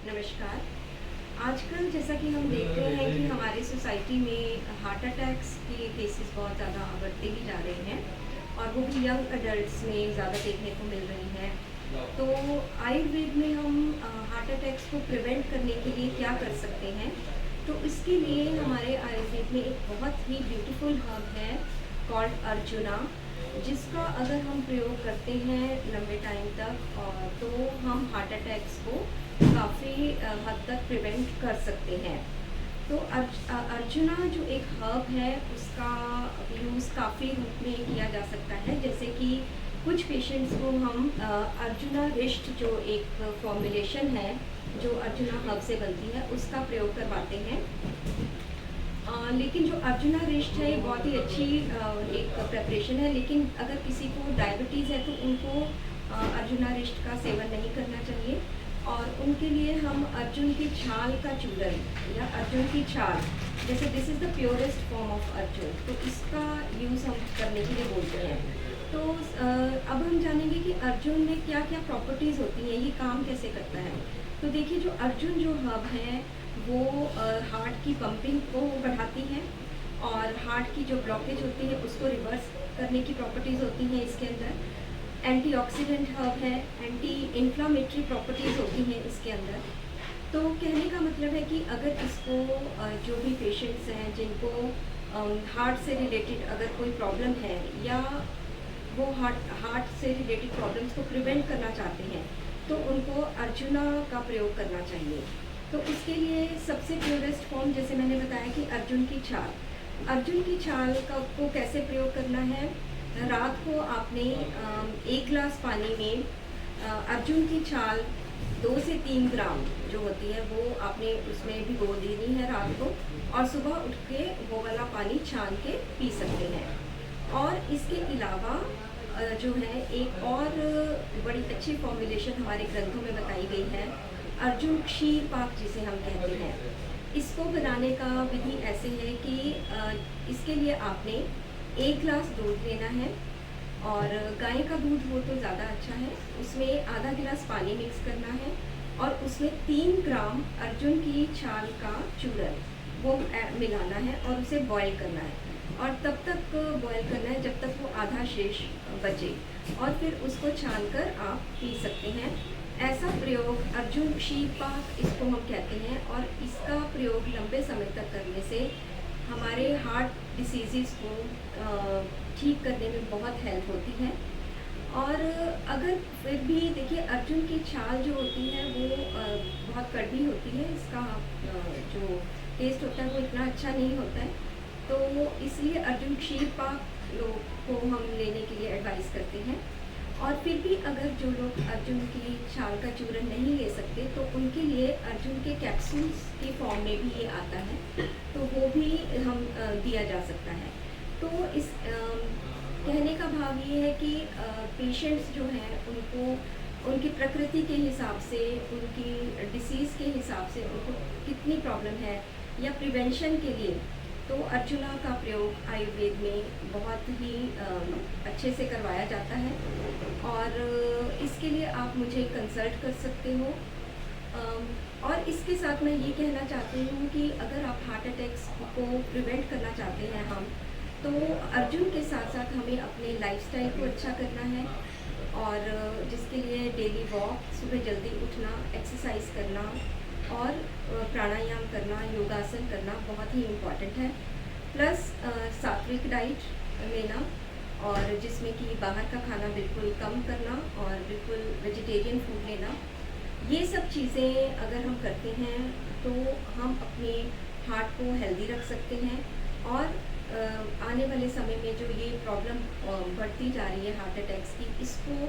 नमस्कार। आजकल जैसा कि हम देख रहे हैं कि हमारी सोसाइटी में हार्ट अटैक्स के केसेस बहुत ज़्यादा बढ़ते ही जा रहे हैं और वो भी यंग अडल्ट्स में ज़्यादा देखने को मिल रही हैं। तो आयुर्वेद में हम हार्ट अटैक्स को प्रिवेंट करने के लिए क्या कर सकते हैं? तो इसके लिए हमारे आयुर्वेद में एक बहुत ही ब्यूटीफुल हर्ब है कॉल्ड अर्जुना, जिसका अगर हम प्रयोग करते हैं लंबे टाइम तक और तो हम हार्ट अटैक्स को काफ़ी हद तक प्रिवेंट कर सकते हैं। तो अर्जुना जो एक हर्ब है उसका यूज़ काफ़ी रूप में किया जा सकता है, जैसे कि कुछ पेशेंट्स को हम अर्जुना रिष्ट जो एक फॉर्मुलेशन है जो अर्जुना हर्ब से बनती है उसका प्रयोग करवाते हैं। लेकिन जो अर्जुना रिष्ट है ये बहुत ही अच्छी एक प्रेपरेशन है, लेकिन अगर किसी को डायबिटीज़ है तो उनको अर्जुना रिष्ट का सेवन नहीं करना चाहिए और उनके लिए हम अर्जुन की छाल का चूरन या अर्जुन की छाल, जैसे this is the purest form of Arjun, तो इसका यूज़ हम करने के लिए बोलते हैं। तो अब हम जानेंगे कि अर्जुन में क्या क्या प्रॉपर्टीज़ होती हैं, ये काम कैसे करता है। तो देखिए, जो अर्जुन जो हर्ब है वो हार्ट की पंपिंग को बढ़ाती है और हार्ट की जो ब्लॉकेज होती है उसको रिवर्स करने की प्रॉपर्टीज़ होती हैं इसके अंदर। एंटीऑक्सीडेंट हर्ब है, एंटी इन्फ्लामेटरी प्रॉपर्टीज़ होती हैं इसके अंदर। तो कहने का मतलब है कि अगर इसको जो भी पेशेंट्स हैं जिनको हार्ट से रिलेटेड अगर कोई प्रॉब्लम है या वो हार्ट से रिलेटेड प्रॉब्लम्स को प्रिवेंट करना चाहते हैं तो उनको अर्जुना का प्रयोग करना चाहिए। तो उसके लिए सबसे प्योरेस्ट फॉर्म, जैसे मैंने बताया कि अर्जुन की छाल, अर्जुन की छाल का को कैसे प्रयोग करना है। रात को आपने 1 गिलास पानी में अर्जुन की छाल 2 से 3 ग्राम जो होती है वो आपने उसमें भिगो देनी है रात को, और सुबह उठ के वो वाला पानी छान के पी सकते हैं। और इसके अलावा जो है एक और बड़ी अच्छी फॉर्मुलेशन हमारे ग्रंथों में बताई गई है, अर्जुन क्षीर पाक जिसे हम कहते हैं। इसको बनाने का विधि ऐसे है कि इसके लिए आपने 1 गिलास दूध लेना है और गाय का दूध हो तो ज़्यादा अच्छा है, उसमें आधा गिलास पानी मिक्स करना है और उसमें 3 ग्राम अर्जुन की छाल का चूरन वो मिलाना है और उसे बॉईल करना है और तब तक बॉईल करना है जब तक वो आधा शेष बचे, और फिर उसको छान कर आप पी सकते हैं। ऐसा प्रयोग अर्जुन क्षीर पाक इसको हम कहते हैं और इसका प्रयोग लंबे समय तक करने से हमारे हार्ट डिसीज़ को ठीक करने में बहुत हेल्प होती है। और अगर फिर भी देखिए, अर्जुन की छाल जो होती है वो बहुत कड़वी होती है, इसका जो टेस्ट होता है वो इतना अच्छा नहीं होता है, तो इसलिए अर्जुन क्षीर पाक लोग को हम लेने के लिए एडवाइस करते हैं। और फिर भी अगर जो लोग अर्जुन की छाल का चूरन नहीं ले सकते तो उनके लिए अर्जुन के कैप्सूल्स के फॉर्म में भी ये आता है, तो वो भी हम दिया जा सकता है। तो इस कहने का भाव ये है कि पेशेंट्स जो हैं उनको उनकी प्रकृति के हिसाब से, उनकी डिसीज़ के हिसाब से उनको कितनी प्रॉब्लम है या प्रिवेंशन के लिए, तो अर्जुना का प्रयोग आयुर्वेद में बहुत ही अच्छे से करवाया जाता है। और इसके लिए आप मुझे कंसल्ट कर सकते हो। और इसके साथ मैं ये कहना चाहती हूँ कि अगर आप हार्ट अटैक्स को प्रिवेंट करना चाहते हैं हम, तो अर्जुन के साथ साथ हमें अपने लाइफस्टाइल को अच्छा करना है और जिसके लिए डेली वॉक, सुबह जल्दी उठना, एक्सरसाइज करना और प्राणायाम करना, योगासन करना बहुत ही इम्पॉर्टेंट है। प्लस सात्विक डाइट लेना और जिसमें कि बाहर का खाना बिल्कुल कम करना और बिल्कुल वेजिटेरियन फूड लेना। ये सब चीज़ें अगर हम करते हैं तो हम अपने हार्ट को हेल्दी रख सकते हैं और आने वाले समय में जो ये प्रॉब्लम बढ़ती जा रही है हार्ट अटैक्स की, इसको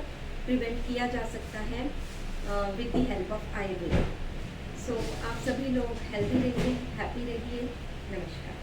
प्रिवेंट किया जा सकता है with the help of Ayurveda. So आप सभी लोग हेल्दी रहिए, हैप्पी रहिए। नमस्कार।